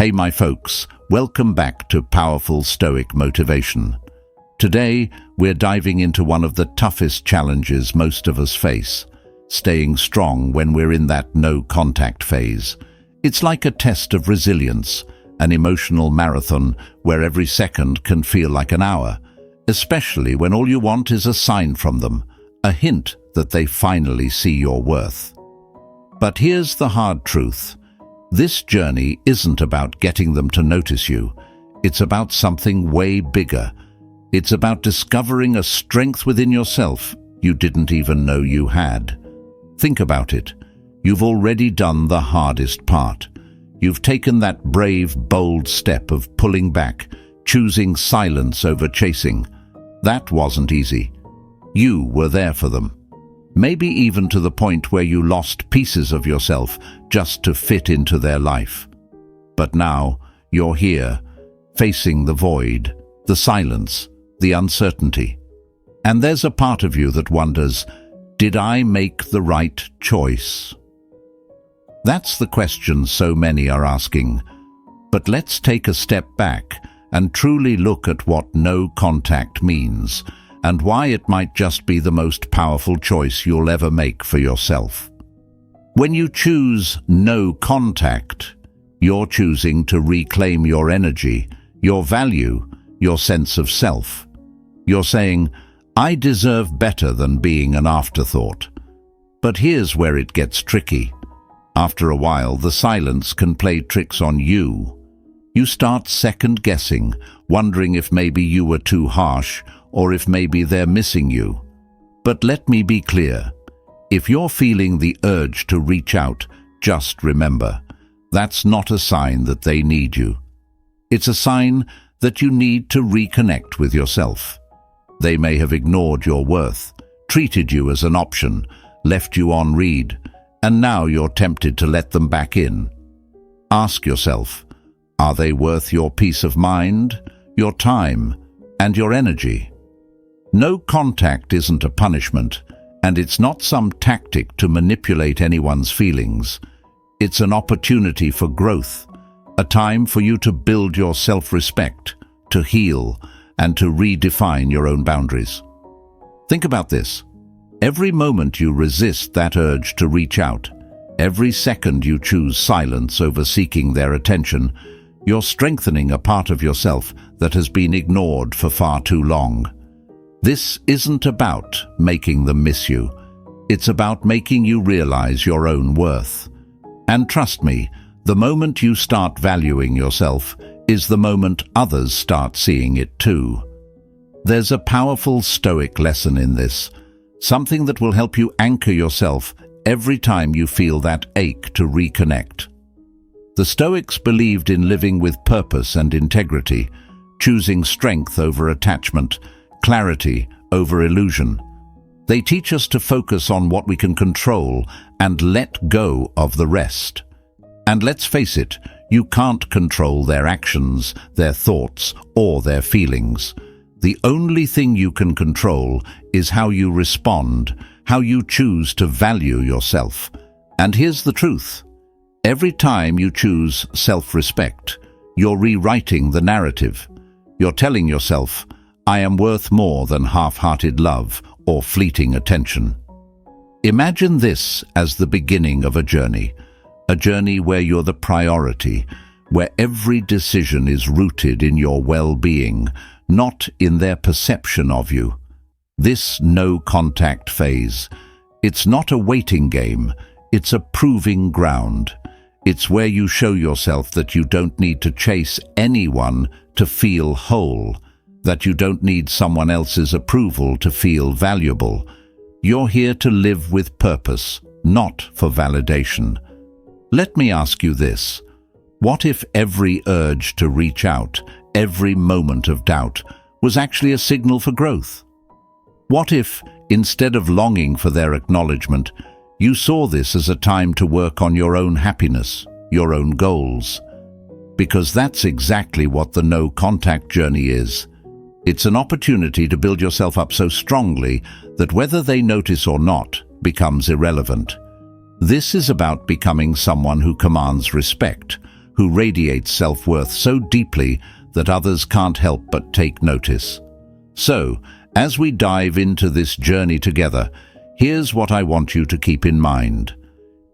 Hey my folks, welcome back to Powerful Stoic Motivation. Today, we're diving into one of the toughest challenges most of us face, staying strong when we're in that no-contact phase. It's like a test of resilience, an emotional marathon where every second can feel like an hour, especially when all you want is a sign from them, a hint that they finally see your worth. But here's the hard truth. This journey isn't about getting them to notice you. It's about something way bigger. It's about discovering a strength within yourself you didn't even know you had. Think about it. You've already done the hardest part. You've taken that brave, bold step of pulling back, choosing silence over chasing. That wasn't easy. You were there for them. Maybe even to the point where you lost pieces of yourself just to fit into their life. But now, you're here, facing the void, the silence, the uncertainty. And there's a part of you that wonders, did I make the right choice? That's the question so many are asking. But let's take a step back and truly look at what no contact means, and why it might just be the most powerful choice you'll ever make for yourself. When you choose no contact, you're choosing to reclaim your energy, your value, your sense of self. You're saying, I deserve better than being an afterthought. But here's where it gets tricky. After a while, the silence can play tricks on you. You start second-guessing, wondering if maybe you were too harsh, or if maybe they're missing you. But let me be clear. If you're feeling the urge to reach out, just remember, that's not a sign that they need you. It's a sign that you need to reconnect with yourself. They may have ignored your worth, treated you as an option, left you on read, and now you're tempted to let them back in. Ask yourself, are they worth your peace of mind, your time, and your energy? No contact isn't a punishment, and it's not some tactic to manipulate anyone's feelings. It's an opportunity for growth, a time for you to build your self-respect, to heal, and to redefine your own boundaries. Think about this. Every moment you resist that urge to reach out, every second you choose silence over seeking their attention, you're strengthening a part of yourself that has been ignored for far too long. This isn't about making them miss you. It's about making you realize your own worth. And trust me, the moment you start valuing yourself is the moment others start seeing it too. There's a powerful Stoic lesson in this, something that will help you anchor yourself every time you feel that ache to reconnect. The Stoics believed in living with purpose and integrity, choosing strength over attachment, clarity over illusion. They teach us to focus on what we can control and let go of the rest. And let's face it, you can't control their actions, their thoughts, or their feelings. The only thing you can control is how you respond, how you choose to value yourself. And here's the truth. Every time you choose self-respect, you're rewriting the narrative. You're telling yourself, I am worth more than half-hearted love or fleeting attention. Imagine this as the beginning of a journey where you're the priority, where every decision is rooted in your well-being, not in their perception of you. This no-contact phase, it's not a waiting game, it's a proving ground. It's where you show yourself that you don't need to chase anyone to feel whole, that you don't need someone else's approval to feel valuable. You're here to live with purpose, not for validation. Let me ask you this. What if every urge to reach out, every moment of doubt, was actually a signal for growth? What if, instead of longing for their acknowledgement, you saw this as a time to work on your own happiness, your own goals? Because that's exactly what the no-contact journey is. It's an opportunity to build yourself up so strongly that whether they notice or not becomes irrelevant. This is about becoming someone who commands respect, who radiates self-worth so deeply that others can't help but take notice. So, as we dive into this journey together, here's what I want you to keep in mind.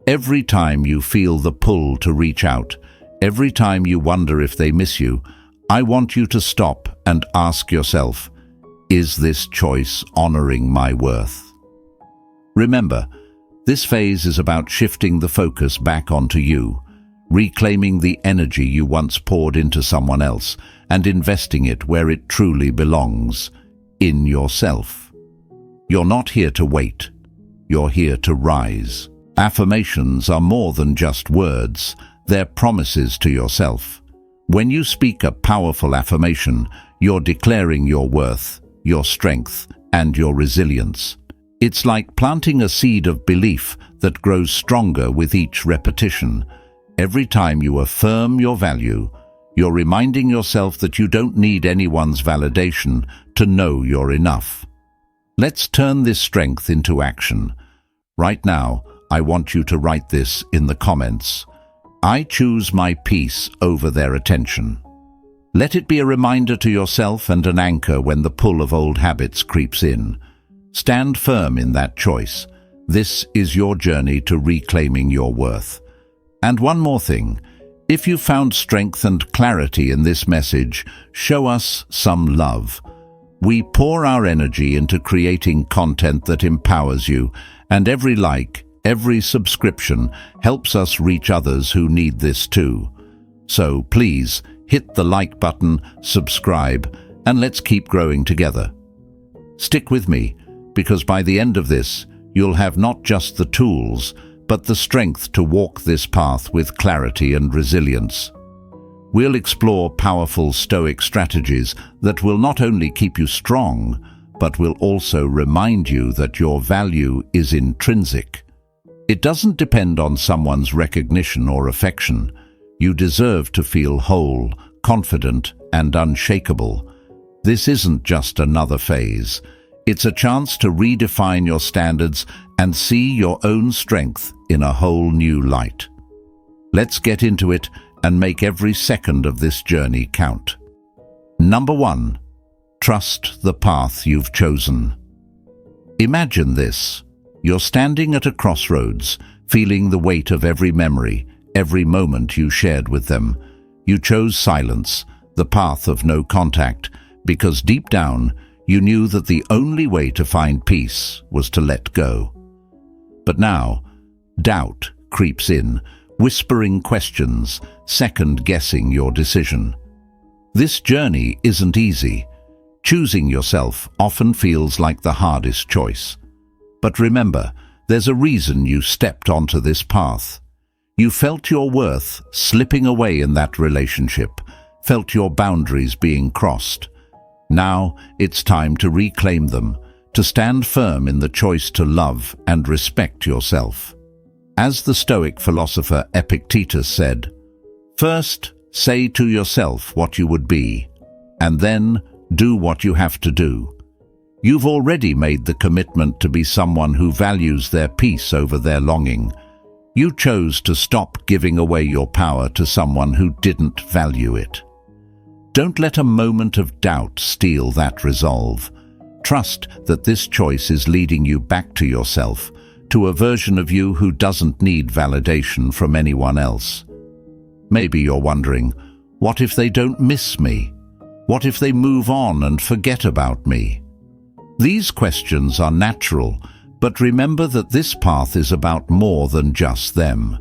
Every time you feel the pull to reach out, every time you wonder if they miss you, I want you to stop and ask yourself, is this choice honoring my worth? Remember, this phase is about shifting the focus back onto you, reclaiming the energy you once poured into someone else and investing it where it truly belongs, in yourself. You're not here to wait. You're here to rise. Affirmations are more than just words. They're promises to yourself. When you speak a powerful affirmation, you're declaring your worth, your strength, and your resilience. It's like planting a seed of belief that grows stronger with each repetition. Every time you affirm your value, you're reminding yourself that you don't need anyone's validation to know you're enough. Let's turn this strength into action. Right now, I want you to write this in the comments. I choose my peace over their attention. Let it be a reminder to yourself and an anchor when the pull of old habits creeps in. Stand firm in that choice. This is your journey to reclaiming your worth. And one more thing. If you found strength and clarity in this message, show us some love. We pour our energy into creating content that empowers you, and every like, every subscription helps us reach others who need this too. So please, hit the like button, subscribe, and let's keep growing together. Stick with me, because by the end of this, you'll have not just the tools, but the strength to walk this path with clarity and resilience. We'll explore powerful Stoic strategies that will not only keep you strong, but will also remind you that your value is intrinsic. It doesn't depend on someone's recognition or affection. You deserve to feel whole, confident, and unshakable. This isn't just another phase. It's a chance to redefine your standards and see your own strength in a whole new light. Let's get into it and make every second of this journey count. Number 1. Trust the path you've chosen. Imagine this. You're standing at a crossroads, feeling the weight of every memory, every moment you shared with them. You chose silence, the path of no contact, because deep down, you knew that the only way to find peace was to let go. But now, doubt creeps in, whispering questions, second-guessing your decision. This journey isn't easy. Choosing yourself often feels like the hardest choice. But remember, there's a reason you stepped onto this path. You felt your worth slipping away in that relationship, felt your boundaries being crossed. Now it's time to reclaim them, to stand firm in the choice to love and respect yourself. As the Stoic philosopher Epictetus said, "First, say to yourself what you would be, and then do what you have to do." You've already made the commitment to be someone who values their peace over their longing. You chose to stop giving away your power to someone who didn't value it. Don't let a moment of doubt steal that resolve. Trust that this choice is leading you back to yourself, to a version of you who doesn't need validation from anyone else. Maybe you're wondering, what if they don't miss me? What if they move on and forget about me? These questions are natural, but remember that this path is about more than just them.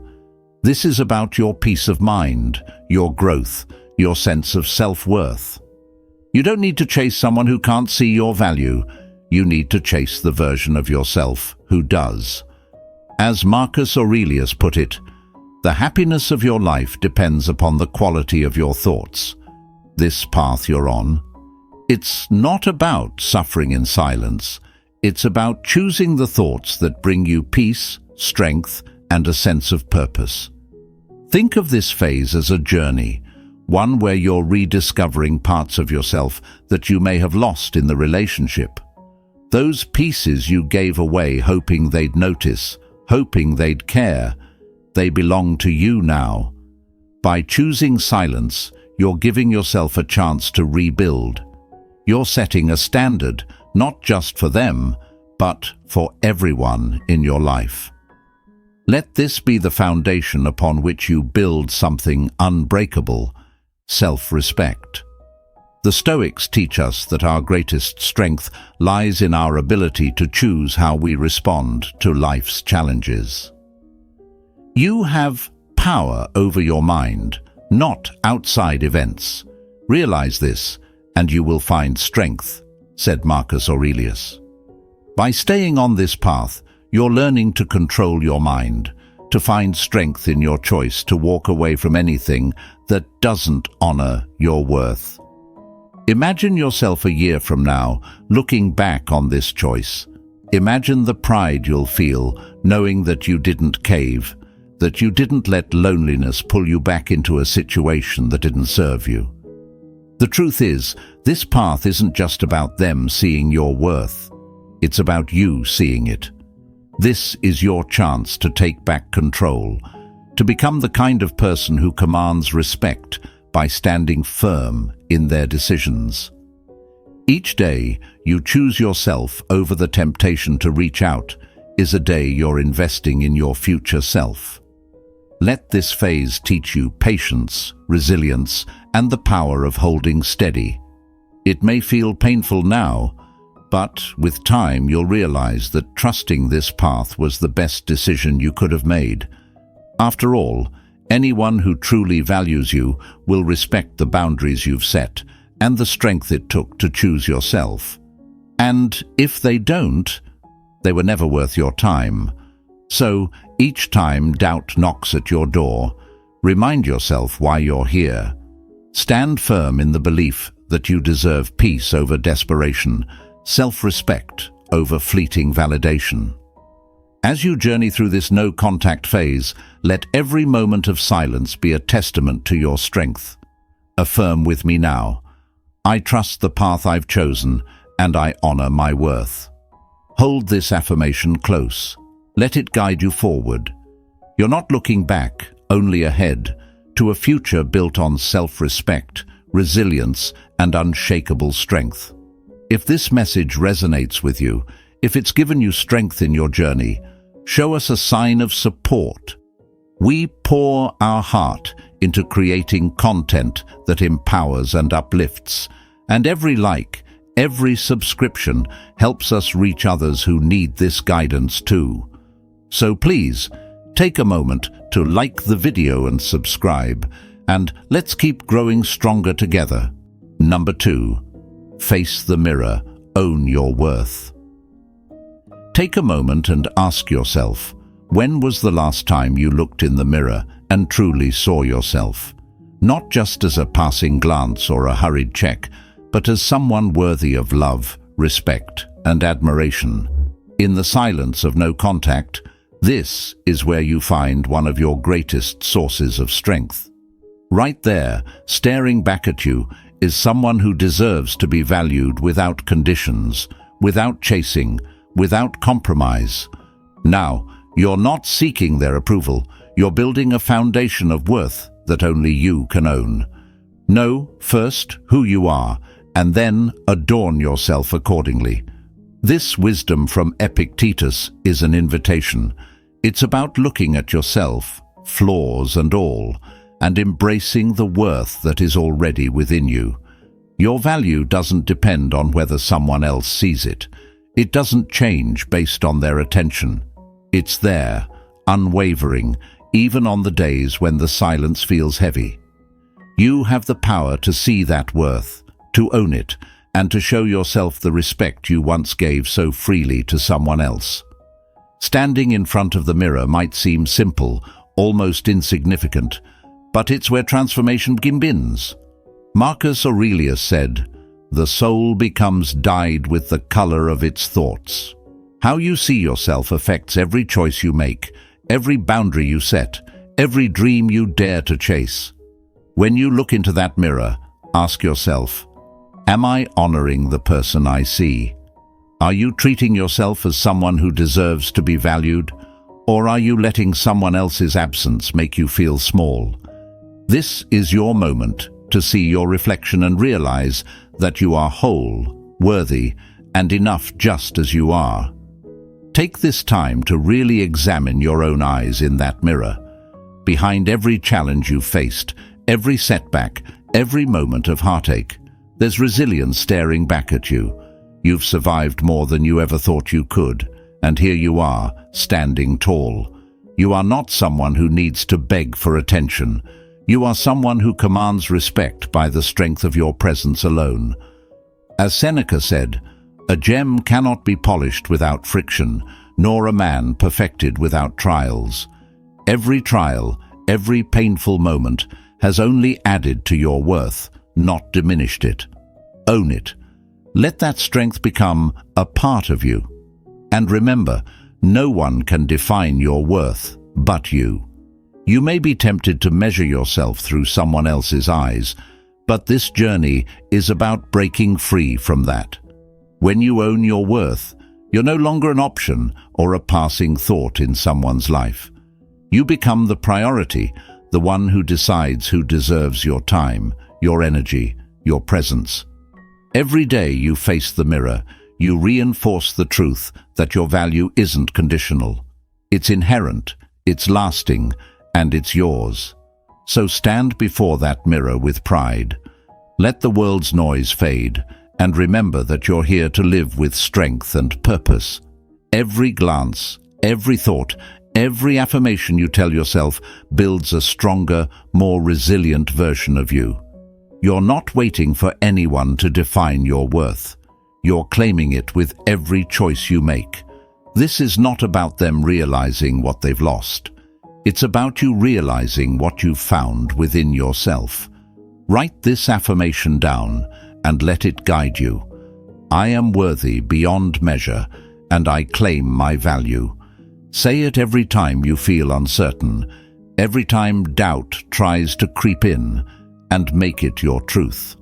This is about your peace of mind, your growth, your sense of self-worth. You don't need to chase someone who can't see your value. You need to chase the version of yourself who does. As Marcus Aurelius put it, the happiness of your life depends upon the quality of your thoughts. This path you're on, it's not about suffering in silence. It's about choosing the thoughts that bring you peace, strength, and a sense of purpose. Think of this phase as a journey, one where you're rediscovering parts of yourself that you may have lost in the relationship. Those pieces you gave away hoping they'd notice, hoping they'd care, they belong to you now. By choosing silence, you're giving yourself a chance to rebuild. You're setting a standard, not just for them, but for everyone in your life. Let this be the foundation upon which you build something unbreakable: self-respect. The Stoics teach us that our greatest strength lies in our ability to choose how we respond to life's challenges. You have power over your mind, not outside events. Realize this, and you will find strength, said Marcus Aurelius. By staying on this path, you're learning to control your mind, to find strength in your choice to walk away from anything that doesn't honor your worth. Imagine yourself a year from now, looking back on this choice. Imagine the pride you'll feel, knowing that you didn't cave, that you didn't let loneliness pull you back into a situation that didn't serve you. The truth is, this path isn't just about them seeing your worth. It's about you seeing it. This is your chance to take back control, to become the kind of person who commands respect by standing firm in their decisions. Each day you choose yourself over the temptation to reach out is a day you're investing in your future self. Let this phase teach you patience, resilience, and the power of holding steady. It may feel painful now, but with time you'll realize that trusting this path was the best decision you could have made. After all, anyone who truly values you will respect the boundaries you've set and the strength it took to choose yourself. And if they don't, they were never worth your time. So, each time doubt knocks at your door, remind yourself why you're here. Stand firm in the belief that you deserve peace over desperation, self-respect over fleeting validation. As you journey through this no-contact phase, let every moment of silence be a testament to your strength. Affirm with me now: I trust the path I've chosen, and I honor my worth. Hold this affirmation close. Let it guide you forward. You're not looking back, only ahead, to a future built on self-respect, resilience, and unshakable strength. If this message resonates with you, if it's given you strength in your journey, show us a sign of support. We pour our heart into creating content that empowers and uplifts, and every like, every subscription helps us reach others who need this guidance too. So please, take a moment to like the video and subscribe, and let's keep growing stronger together. Number 2. Face the mirror. Own your worth. Take a moment and ask yourself, when was the last time you looked in the mirror and truly saw yourself? Not just as a passing glance or a hurried check, but as someone worthy of love, respect, and admiration. In the silence of no contact, this is where you find one of your greatest sources of strength. Right there, staring back at you, is someone who deserves to be valued without conditions, without chasing, without compromise. Now, you're not seeking their approval, you're building a foundation of worth that only you can own. Know first who you are, and then adorn yourself accordingly. This wisdom from Epictetus is an invitation. It's about looking at yourself, flaws and all, and embracing the worth that is already within you. Your value doesn't depend on whether someone else sees it. It doesn't change based on their attention. It's there, unwavering, even on the days when the silence feels heavy. You have the power to see that worth, to own it, and to show yourself the respect you once gave so freely to someone else. Standing in front of the mirror might seem simple, almost insignificant, but it's where transformation begins. Marcus Aurelius said, "The soul becomes dyed with the color of its thoughts." How you see yourself affects every choice you make, every boundary you set, every dream you dare to chase. When you look into that mirror, ask yourself, am I honoring the person I see? Are you treating yourself as someone who deserves to be valued? Or are you letting someone else's absence make you feel small? This is your moment to see your reflection and realize that you are whole, worthy, and enough just as you are. Take this time to really examine your own eyes in that mirror. Behind every challenge you faced, every setback, every moment of heartache, there's resilience staring back at you. You've survived more than you ever thought you could, and here you are, standing tall. You are not someone who needs to beg for attention. You are someone who commands respect by the strength of your presence alone. As Seneca said, "A gem cannot be polished without friction, nor a man perfected without trials." Every trial, every painful moment has only added to your worth, not diminished it. Own it. Let that strength become a part of you. And remember, no one can define your worth but you. You may be tempted to measure yourself through someone else's eyes, but this journey is about breaking free from that. When you own your worth, you're no longer an option or a passing thought in someone's life. You become the priority, the one who decides who deserves your time, your energy, your presence. Every day you face the mirror, you reinforce the truth that your value isn't conditional. It's inherent, it's lasting, and it's yours. So stand before that mirror with pride. Let the world's noise fade, and remember that you're here to live with strength and purpose. Every glance, every thought, every affirmation you tell yourself builds a stronger, more resilient version of you. You're not waiting for anyone to define your worth. You're claiming it with every choice you make. This is not about them realizing what they've lost. It's about you realizing what you've found within yourself. Write this affirmation down and let it guide you. I am worthy beyond measure, and I claim my value. Say it every time you feel uncertain, every time doubt tries to creep in, and make it your truth.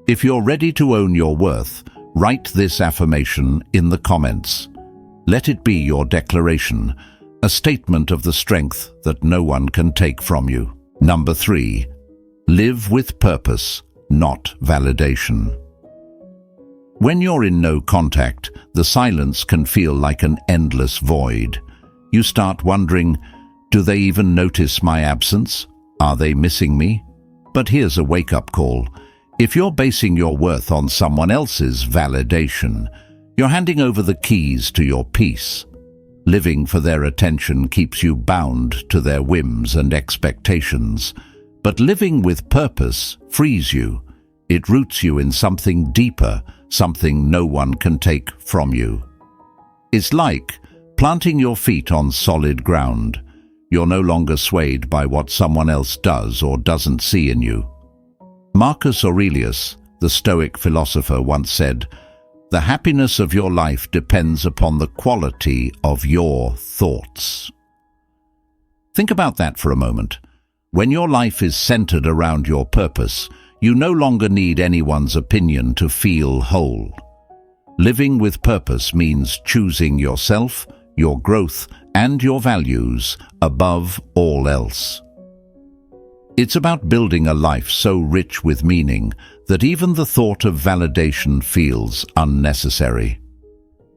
If you're ready to own your worth, write this affirmation in the comments. Let it be your declaration, a statement of the strength that no one can take from you. Number 3, live with purpose, not validation. When you're in no contact, the silence can feel like an endless void. You start wondering, do they even notice my absence? Are they missing me? But here's a wake-up call. If you're basing your worth on someone else's validation, you're handing over the keys to your peace. Living for their attention keeps you bound to their whims and expectations. But living with purpose frees you. It roots you in something deeper, something no one can take from you. It's like planting your feet on solid ground. You're no longer swayed by what someone else does or doesn't see in you. Marcus Aurelius, the Stoic philosopher, once said, "The happiness of your life depends upon the quality of your thoughts." Think about that for a moment. When your life is centered around your purpose, you no longer need anyone's opinion to feel whole. Living with purpose means choosing yourself, your growth, and your values above all else. It's about building a life so rich with meaning that even the thought of validation feels unnecessary.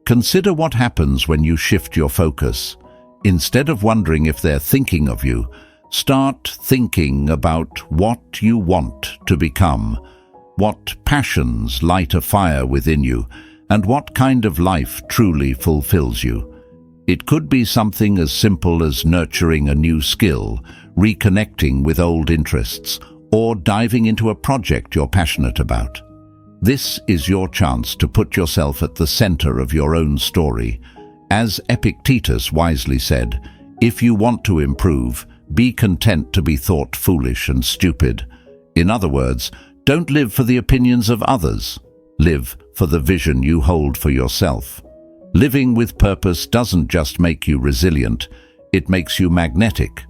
Consider what happens when you shift your focus. Instead of wondering if they're thinking of you, start thinking about what you want to become, what passions light a fire within you, and what kind of life truly fulfills you. It could be something as simple as nurturing a new skill, reconnecting with old interests, or diving into a project you're passionate about. This is your chance to put yourself at the center of your own story. As Epictetus wisely said, if you want to improve, be content to be thought foolish and stupid. In other words, don't live for the opinions of others. Live for the vision you hold for yourself. Living with purpose doesn't just make you resilient, it makes you magnetic.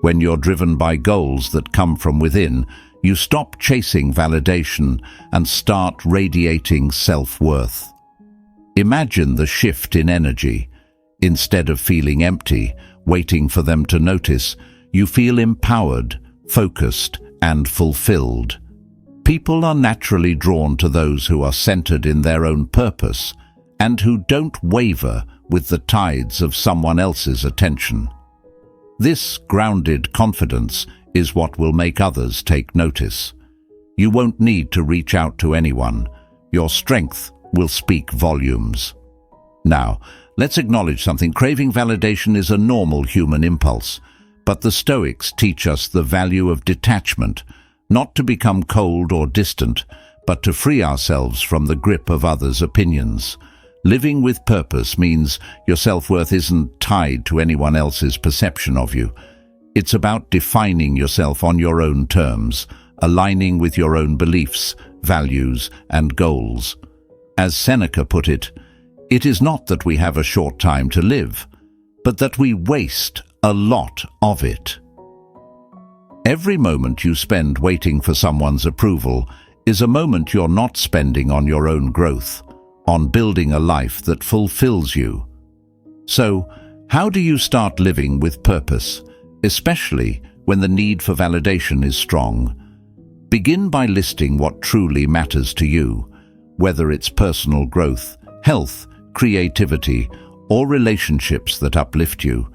When you're driven by goals that come from within, you stop chasing validation and start radiating self-worth. Imagine the shift in energy. Instead of feeling empty, waiting for them to notice, you feel empowered, focused, and fulfilled. People are naturally drawn to those who are centered in their own purpose and who don't waver with the tides of someone else's attention. This grounded confidence is what will make others take notice. You won't need to reach out to anyone. Your strength will speak volumes. Now, let's acknowledge something. Craving validation is a normal human impulse, but the Stoics teach us the value of detachment, not to become cold or distant, but to free ourselves from the grip of others' opinions. Living with purpose means your self-worth isn't tied to anyone else's perception of you. It's about defining yourself on your own terms, aligning with your own beliefs, values, and goals. As Seneca put it, it is not that we have a short time to live, but that we waste a lot of it. Every moment you spend waiting for someone's approval is a moment you're not spending on your own growth, on building a life that fulfills you. So, how do you start living with purpose, especially when the need for validation is strong? Begin by listing what truly matters to you, whether it's personal growth, health, creativity, or relationships that uplift you.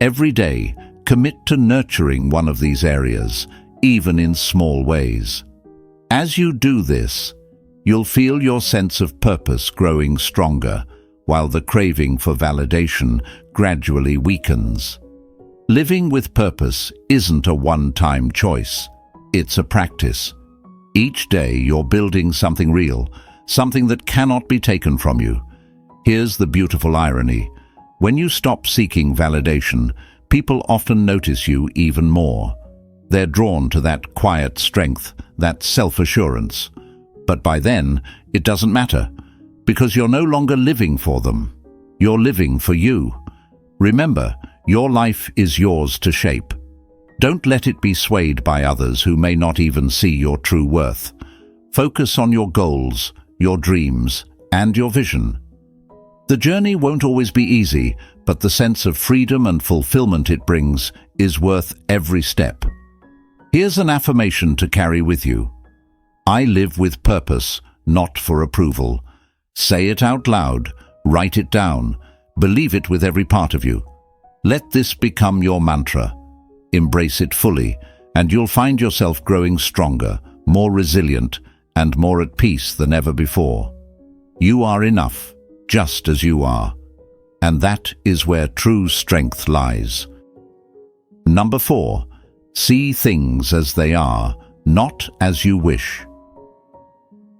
Every day, commit to nurturing one of these areas, even in small ways. As you do this, you'll feel your sense of purpose growing stronger, while the craving for validation gradually weakens. Living with purpose isn't a one-time choice. It's a practice. Each day you're building something real, something that cannot be taken from you. Here's the beautiful irony. When you stop seeking validation, people often notice you even more. They're drawn to that quiet strength, that self-assurance. But by then, it doesn't matter, because you're no longer living for them. You're living for you. Remember, your life is yours to shape. Don't let it be swayed by others who may not even see your true worth. Focus on your goals, your dreams, and your vision. The journey won't always be easy, but the sense of freedom and fulfillment it brings is worth every step. Here's an affirmation to carry with you. I live with purpose, not for approval. Say it out loud, write it down, believe it with every part of you. Let this become your mantra. Embrace it fully, and you'll find yourself growing stronger, more resilient, and more at peace than ever before. You are enough, just as you are. And that is where true strength lies. Number 4, see things as they are, not as you wish.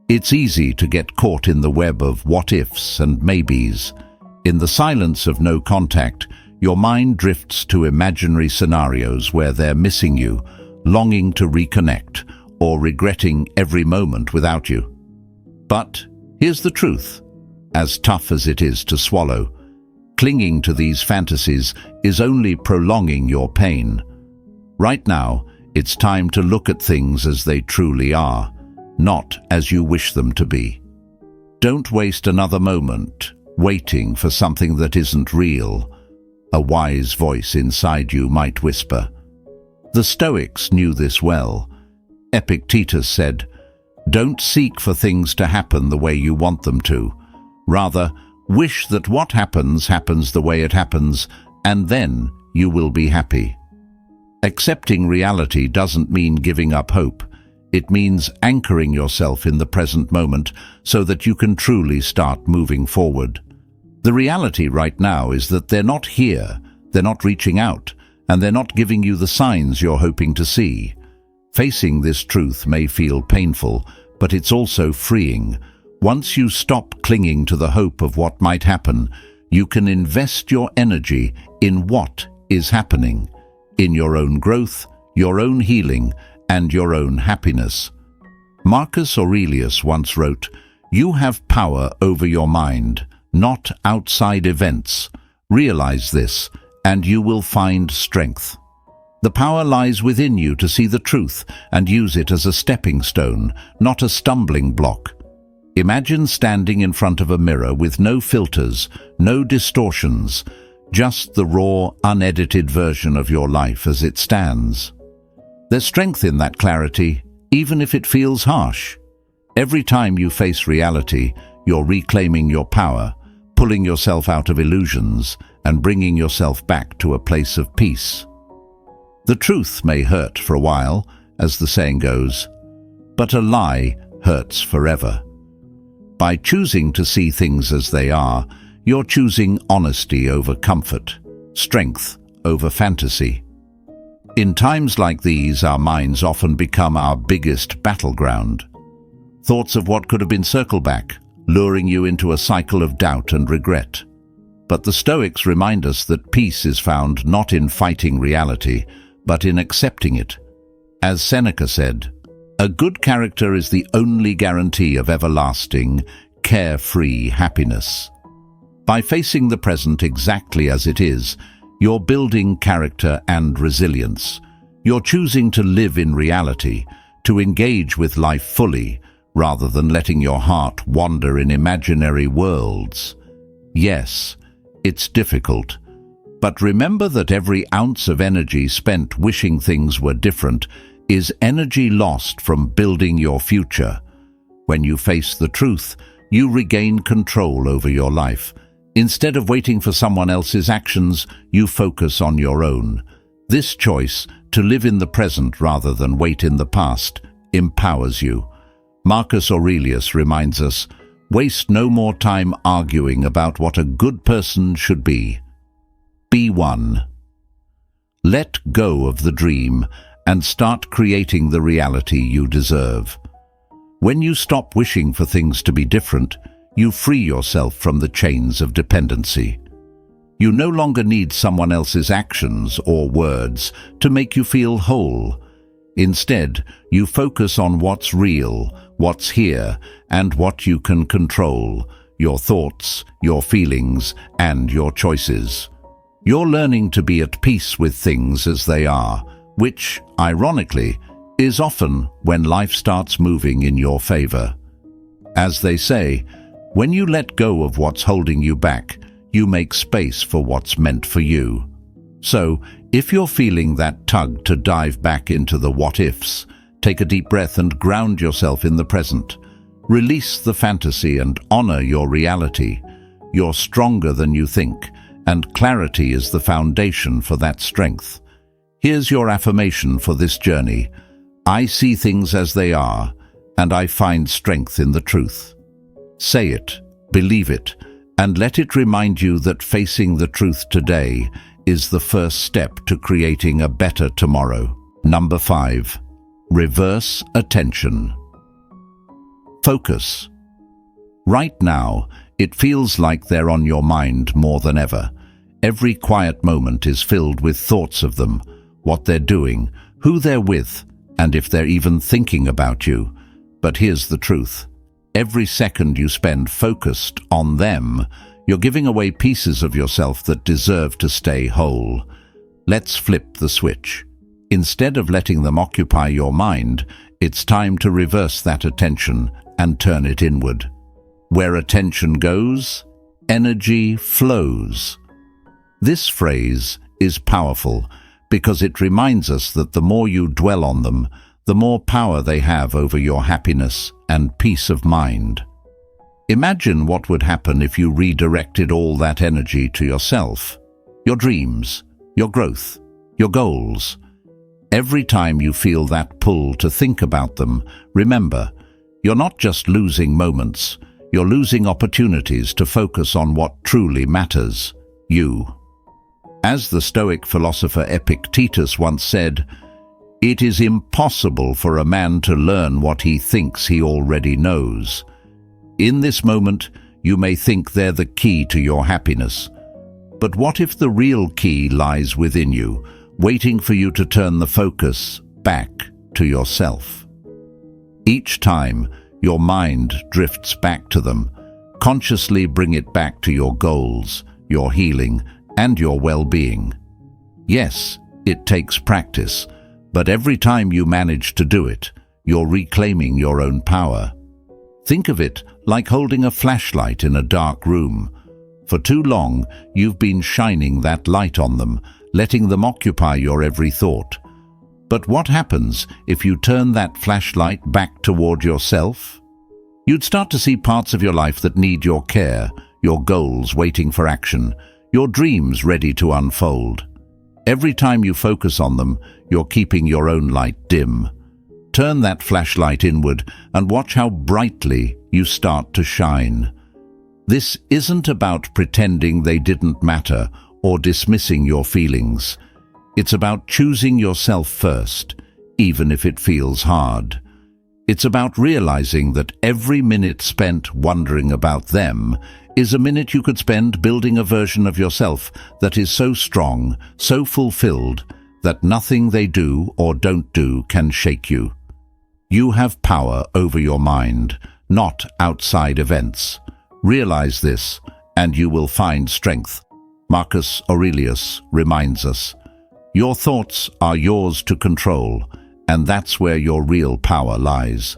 It's easy to get caught in the web of what-ifs and maybes. In the silence of no contact, your mind drifts to imaginary scenarios where they're missing you, longing to reconnect, or regretting every moment without you. But here's the truth. As tough as it is to swallow, clinging to these fantasies is only prolonging your pain. Right now, it's time to look at things as they truly are, not as you wish them to be. Don't waste another moment waiting for something that isn't real, a wise voice inside you might whisper. The Stoics knew this well. Epictetus said, "Don't seek for things to happen the way you want them to. Rather, wish that what happens happens the way it happens, and then you will be happy." Accepting reality doesn't mean giving up hope. It means anchoring yourself in the present moment so that you can truly start moving forward. The reality right now is that they're not here, they're not reaching out, and they're not giving you the signs you're hoping to see. Facing this truth may feel painful, but it's also freeing. Once you stop clinging to the hope of what might happen, you can invest your energy in what is happening, in your own growth, your own healing, and your own happiness. Marcus Aurelius once wrote, "You have power over your mind, not outside events. Realize this, and you will find strength." The power lies within you to see the truth and use it as a stepping stone, not a stumbling block. Imagine standing in front of a mirror with no filters, no distortions, just the raw, unedited version of your life as it stands. There's strength in that clarity, even if it feels harsh. Every time you face reality, you're reclaiming your power, pulling yourself out of illusions, and bringing yourself back to a place of peace. The truth may hurt for a while, as the saying goes, but a lie hurts forever. By choosing to see things as they are, you're choosing honesty over comfort, strength over fantasy. In times like these, our minds often become our biggest battleground. Thoughts of what could have been circle back, luring you into a cycle of doubt and regret. But the Stoics remind us that peace is found not in fighting reality, but in accepting it. As Seneca said, "A good character is the only guarantee of everlasting, carefree happiness." By facing the present exactly as it is, you're building character and resilience. You're choosing to live in reality, to engage with life fully, rather than letting your heart wander in imaginary worlds. Yes, it's difficult, but remember that every ounce of energy spent wishing things were different is energy lost from building your future. When you face the truth, you regain control over your life. Instead of waiting for someone else's actions, you focus on your own. This choice, to live in the present rather than wait in the past, empowers you. Marcus Aurelius reminds us, "Waste no more time arguing about what a good person should be. Be one." Let go of the dream and start creating the reality you deserve. When you stop wishing for things to be different, you free yourself from the chains of dependency. You no longer need someone else's actions or words to make you feel whole. Instead, you focus on what's real, what's here, and what you can control: your thoughts, your feelings, and your choices. You're learning to be at peace with things as they are, which, ironically, is often when life starts moving in your favor. As they say, when you let go of what's holding you back, you make space for what's meant for you. So, if you're feeling that tug to dive back into the what-ifs, take a deep breath and ground yourself in the present. Release the fantasy and honor your reality. You're stronger than you think, and clarity is the foundation for that strength. Here's your affirmation for this journey. I see things as they are, and I find strength in the truth. Say it, believe it, and let it remind you that facing the truth today is the first step to creating a better tomorrow. Number 5. Reverse attention. Focus. Right now, it feels like they're on your mind more than ever. Every quiet moment is filled with thoughts of them, what they're doing, who they're with, and if they're even thinking about you. But here's the truth. Every second you spend focused on them, you're giving away pieces of yourself that deserve to stay whole. Let's flip the switch. Instead of letting them occupy your mind, it's time to reverse that attention and turn it inward. Where attention goes, energy flows. This phrase is powerful because it reminds us that the more you dwell on them, the more power they have over your happiness and peace of mind. Imagine what would happen if you redirected all that energy to yourself, your dreams, your growth, your goals. Every time you feel that pull to think about them, remember, you're not just losing moments, you're losing opportunities to focus on what truly matters, you. As the Stoic philosopher Epictetus once said, "It is impossible for a man to learn what he thinks he already knows." In this moment, you may think they're the key to your happiness. But what if the real key lies within you, waiting for you to turn the focus back to yourself? Each time your mind drifts back to them, consciously bring it back to your goals, your healing, and your well-being. Yes, it takes practice, but every time you manage to do it, you're reclaiming your own power. Think of it like holding a flashlight in a dark room. For too long, you've been shining that light on them, letting them occupy your every thought. But what happens if you turn that flashlight back toward yourself? You'd start to see parts of your life that need your care, your goals waiting for action, your dreams ready to unfold. Every time you focus on them, you're keeping your own light dim. Turn that flashlight inward and watch how brightly you start to shine. This isn't about pretending they didn't matter or dismissing your feelings. It's about choosing yourself first, even if it feels hard. It's about realizing that every minute spent wondering about them is a minute you could spend building a version of yourself that is so strong, so fulfilled, that nothing they do or don't do can shake you. You have power over your mind, not outside events. Realize this, and you will find strength. Marcus Aurelius reminds us, your thoughts are yours to control, and that's where your real power lies.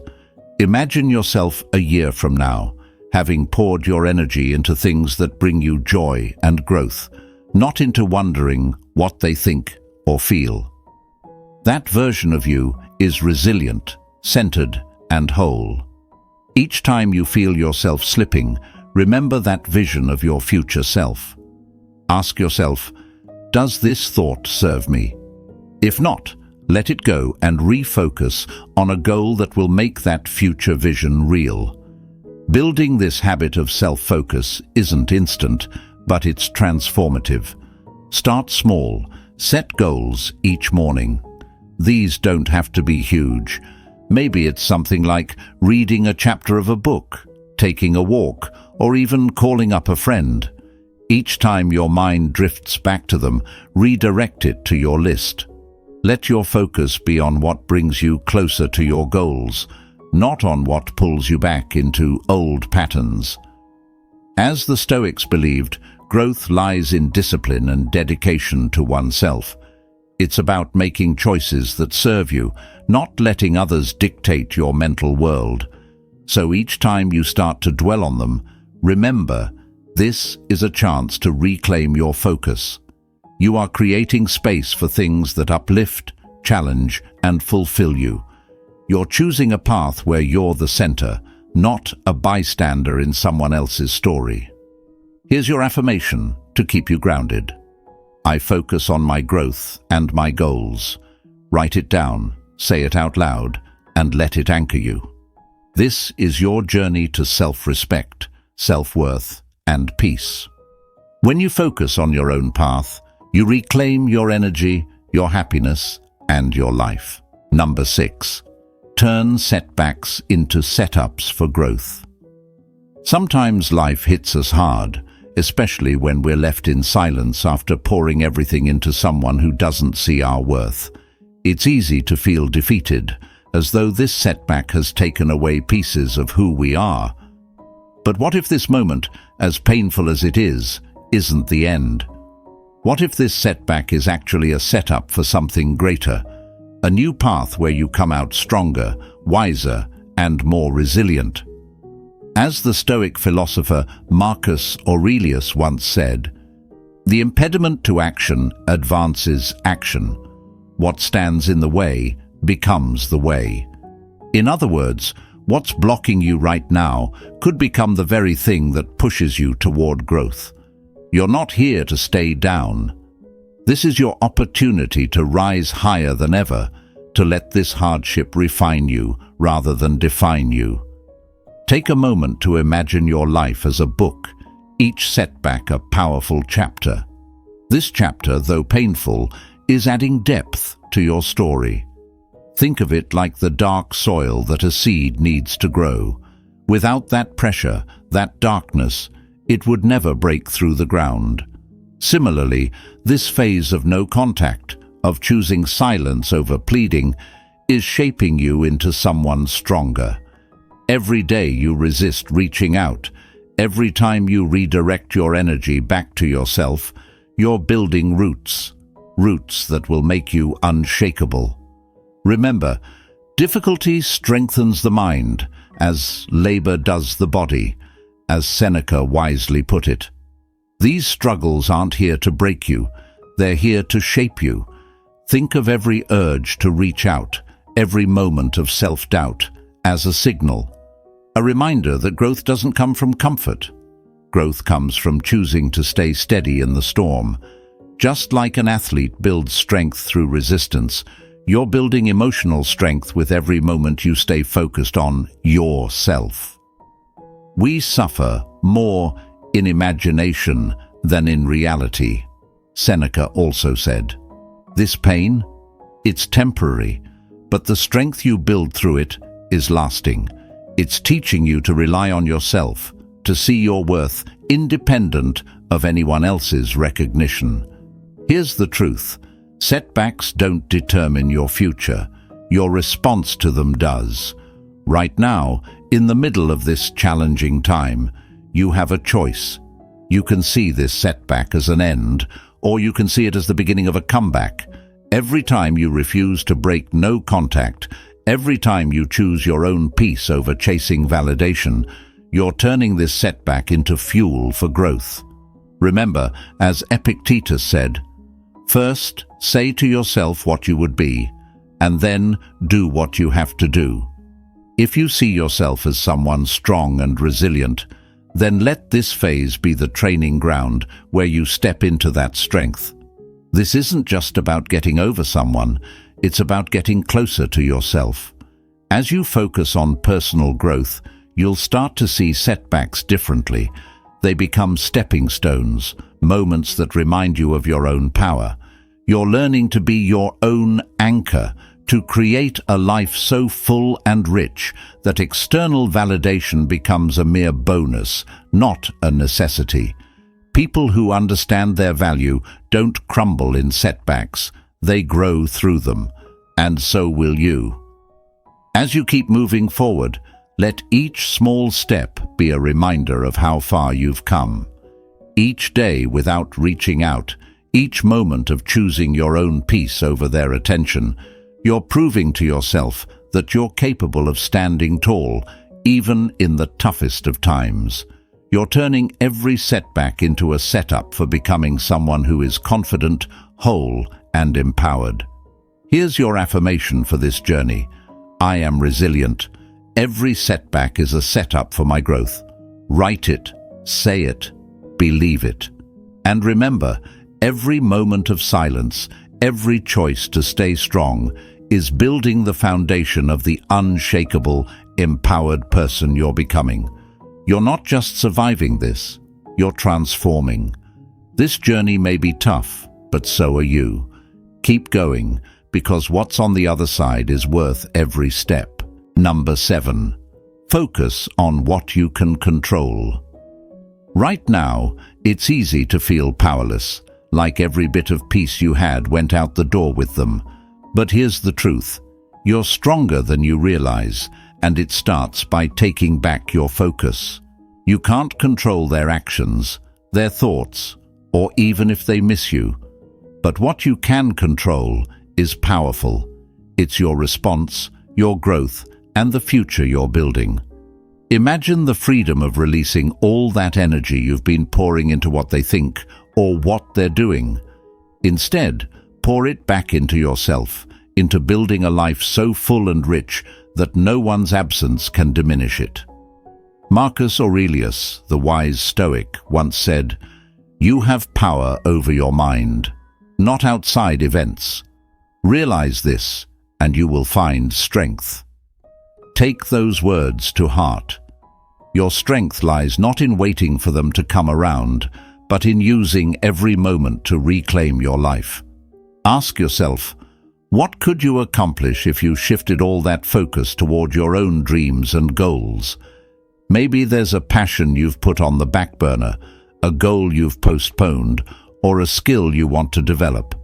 Imagine yourself a year from now, having poured your energy into things that bring you joy and growth, not into wondering what they think or feel. That version of you is resilient, centered, and whole. Each time you feel yourself slipping, remember that vision of your future self. Ask yourself, does this thought serve me? If not, let it go and refocus on a goal that will make that future vision real. Building this habit of self-focus isn't instant, but it's transformative. Start small, set goals each morning. These don't have to be huge. Maybe it's something like reading a chapter of a book, taking a walk, or even calling up a friend. Each time your mind drifts back to them, redirect it to your list. Let your focus be on what brings you closer to your goals, not on what pulls you back into old patterns. As the Stoics believed, growth lies in discipline and dedication to oneself. It's about making choices that serve you, not letting others dictate your mental world. So each time you start to dwell on them, remember, this is a chance to reclaim your focus. You are creating space for things that uplift, challenge, and fulfill you. You're choosing a path where you're the center, not a bystander in someone else's story. Here's your affirmation to keep you grounded. I focus on my growth and my goals. Write it down, say it out loud, and let it anchor you. This is your journey to self-respect, self-worth, and peace. When you focus on your own path, you reclaim your energy, your happiness, and your life. Number 6. Turn setbacks into setups for growth. Sometimes life hits us hard, especially when we're left in silence after pouring everything into someone who doesn't see our worth. It's easy to feel defeated, as though this setback has taken away pieces of who we are. But what if this moment, as painful as it is, isn't the end? What if this setback is actually a setup for something greater? A new path where you come out stronger, wiser, and more resilient. As the Stoic philosopher Marcus Aurelius once said, "The impediment to action advances action. What stands in the way becomes the way." In other words, what's blocking you right now could become the very thing that pushes you toward growth. You're not here to stay down. This is your opportunity to rise higher than ever, to let this hardship refine you rather than define you. Take a moment to imagine your life as a book, each setback a powerful chapter. This chapter, though painful, is adding depth to your story. Think of it like the dark soil that a seed needs to grow. Without that pressure, that darkness, it would never break through the ground. Similarly, this phase of no contact, of choosing silence over pleading, is shaping you into someone stronger. Every day you resist reaching out, every time you redirect your energy back to yourself, you're building roots that will make you unshakable. Remember, difficulty strengthens the mind, as labor does the body, as Seneca wisely put it. These struggles aren't here to break you, they're here to shape you. Think of every urge to reach out, every moment of self-doubt, as a signal. A reminder that growth doesn't come from comfort. Growth comes from choosing to stay steady in the storm. Just like an athlete builds strength through resistance, you're building emotional strength with every moment you stay focused on yourself. We suffer more in imagination than in reality, Seneca also said. This pain, it's temporary, but the strength you build through it is lasting. It's teaching you to rely on yourself, to see your worth independent of anyone else's recognition. Here's the truth. Setbacks don't determine your future. Your response to them does. Right now, in the middle of this challenging time, you have a choice. You can see this setback as an end, or you can see it as the beginning of a comeback. Every time you refuse to break no contact, every time you choose your own peace over chasing validation, you're turning this setback into fuel for growth. Remember, as Epictetus said, first, say to yourself what you would be, and then do what you have to do. If you see yourself as someone strong and resilient, then let this phase be the training ground where you step into that strength. This isn't just about getting over someone, it's about getting closer to yourself. As you focus on personal growth, you'll start to see setbacks differently. They become stepping stones, moments that remind you of your own power. You're learning to be your own anchor, to create a life so full and rich that external validation becomes a mere bonus, not a necessity. People who understand their value don't crumble in setbacks, they grow through them, and so will you. As you keep moving forward, let each small step be a reminder of how far you've come. Each day without reaching out, each moment of choosing your own peace over their attention, you're proving to yourself that you're capable of standing tall, even in the toughest of times. You're turning every setback into a setup for becoming someone who is confident, whole, and empowered. Here's your affirmation for this journey. I am resilient. Every setback is a setup for my growth. Write it, say it, believe it. And remember, every moment of silence, every choice to stay strong is building the foundation of the unshakable, empowered person you're becoming. You're not just surviving this, you're transforming. This journey may be tough, but so are you. Keep going, because what's on the other side is worth every step. Number 7. Focus on what you can control. Right now, it's easy to feel powerless, like every bit of peace you had went out the door with them. But here's the truth. You're stronger than you realize, and it starts by taking back your focus. You can't control their actions, their thoughts, or even if they miss you. But what you can control is powerful. It's your response, your growth, and the future you're building. Imagine the freedom of releasing all that energy you've been pouring into what they think or what they're doing. Instead, pour it back into yourself, into building a life so full and rich that no one's absence can diminish it. Marcus Aurelius, the wise Stoic, once said, "You have power over your mind, not outside events. Realize this, and you will find strength." Take those words to heart. Your strength lies not in waiting for them to come around, but in using every moment to reclaim your life. Ask yourself, what could you accomplish if you shifted all that focus toward your own dreams and goals? Maybe there's a passion you've put on the back burner, a goal you've postponed, or a skill you want to develop.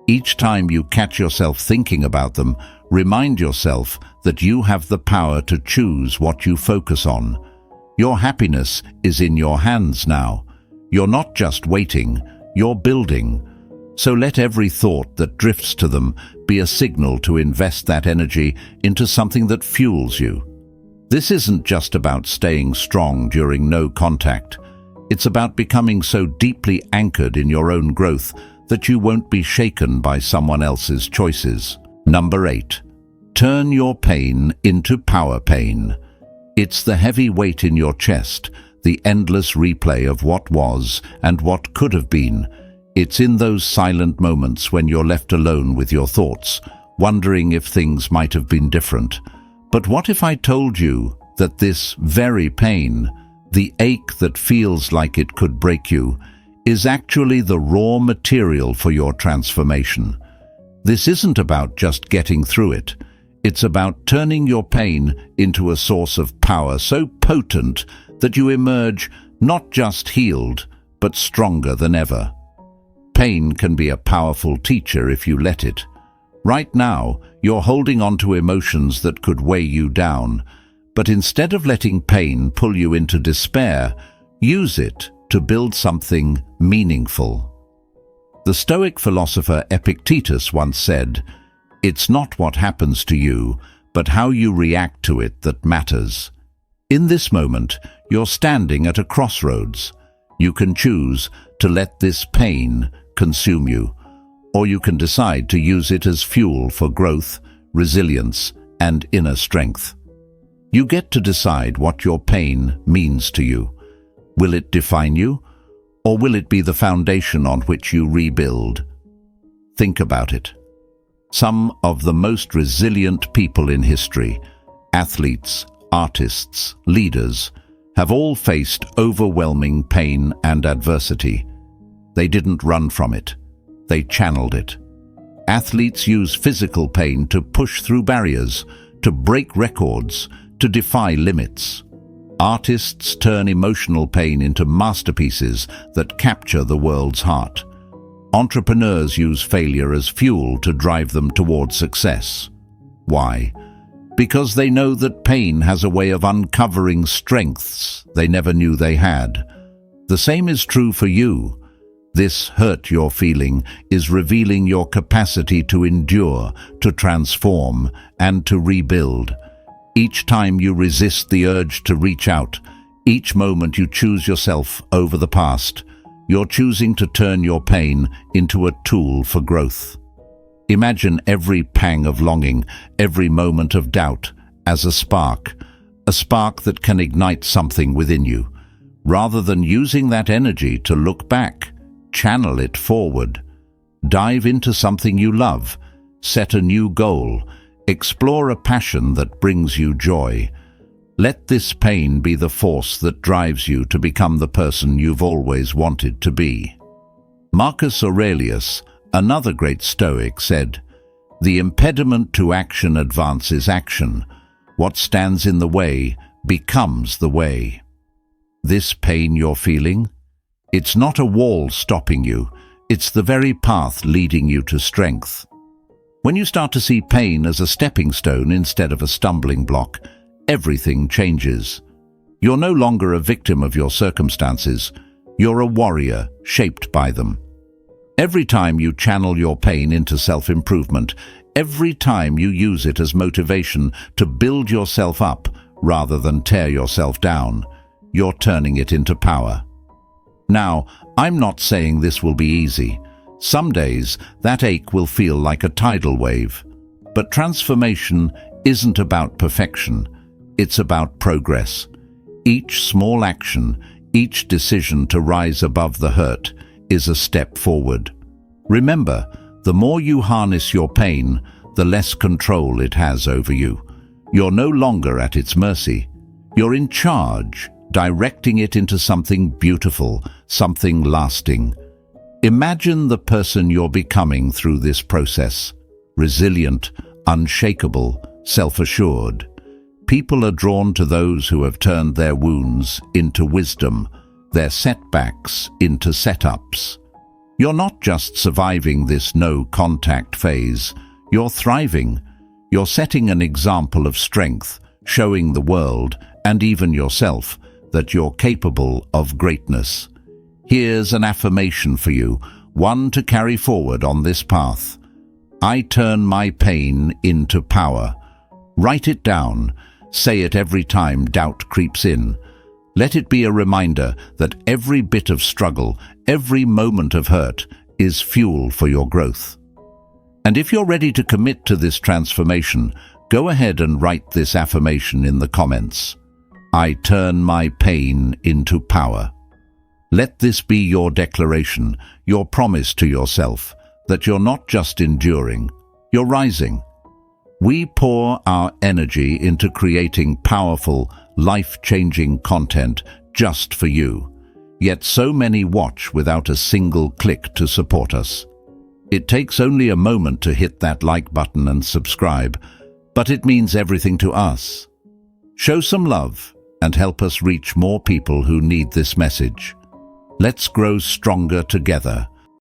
Each time you catch yourself thinking about them, remind yourself that you have the power to choose what you focus on. Your happiness is in your hands now. You're not just waiting, you're building. So let every thought that drifts to them be a signal to invest that energy into something that fuels you. This isn't just about staying strong during no contact. It's about becoming so deeply anchored in your own growth that you won't be shaken by someone else's choices. Number 8. Turn your pain into power pain. It's the heavy weight in your chest, the endless replay of what was and what could have been. It's in those silent moments when you're left alone with your thoughts, wondering if things might have been different. But what if I told you that this very pain, the ache that feels like it could break you, is actually the raw material for your transformation? This isn't about just getting through it. It's about turning your pain into a source of power so potent that you emerge not just healed, but stronger than ever. Pain can be a powerful teacher if you let it. Right now, you're holding on to emotions that could weigh you down, but instead of letting pain pull you into despair, use it to build something meaningful. The Stoic philosopher Epictetus once said, "It's not what happens to you, but how you react to it that matters." In this moment, you're standing at a crossroads. You can choose to let this pain consume you, or you can decide to use it as fuel for growth, resilience, and inner strength. You get to decide what your pain means to you. Will it define you, or will it be the foundation on which you rebuild? Think about it. Some of the most resilient people in history, athletes, artists, leaders, have all faced overwhelming pain and adversity. They didn't run from it. They channeled it. Athletes use physical pain to push through barriers, to break records, to defy limits. Artists turn emotional pain into masterpieces that capture the world's heart. Entrepreneurs use failure as fuel to drive them toward success. Why? Because they know that pain has a way of uncovering strengths they never knew they had. The same is true for you. This hurt you're feeling is revealing your capacity to endure, to transform, and to rebuild. Each time you resist the urge to reach out, each moment you choose yourself over the past, you're choosing to turn your pain into a tool for growth. Imagine every pang of longing, every moment of doubt, as a spark that can ignite something within you. Rather than using that energy to look back, channel it forward. Dive into something you love, set a new goal, explore a passion that brings you joy. Let this pain be the force that drives you to become the person you've always wanted to be. Marcus Aurelius, another great Stoic, said, "The impediment to action advances action. What stands in the way becomes the way." This pain you're feeling? It's not a wall stopping you. It's the very path leading you to strength. When you start to see pain as a stepping stone instead of a stumbling block, everything changes. You're no longer a victim of your circumstances. You're a warrior shaped by them. Every time you channel your pain into self-improvement, every time you use it as motivation to build yourself up rather than tear yourself down, you're turning it into power. Now, I'm not saying this will be easy. Some days, that ache will feel like a tidal wave. But transformation isn't about perfection. It's about progress. Each small action, each decision to rise above the hurt, is a step forward. Remember, the more you harness your pain, the less control it has over you. You're no longer at its mercy. You're in charge, directing it into something beautiful, something lasting. Imagine the person you're becoming through this process. Resilient, unshakable, self-assured. People are drawn to those who have turned their wounds into wisdom, their setbacks into setups. You're not just surviving this no-contact phase, you're thriving. You're setting an example of strength, showing the world, and even yourself, that you're capable of greatness. Here's an affirmation for you, one to carry forward on this path. I turn my pain into power. Write it down. Say it every time doubt creeps in. Let it be a reminder that every bit of struggle, every moment of hurt, is fuel for your growth. And if you're ready to commit to this transformation, go ahead and write this affirmation in the comments. I turn my pain into power. Let this be your declaration, your promise to yourself, that you're not just enduring, you're rising. We pour our energy into creating powerful, life-changing content just for you. Yet so many watch without a single click to support us. It takes only a moment to hit that like button and subscribe, but it means everything to us. Show some love and help us reach more people who need this message. Let's grow stronger together,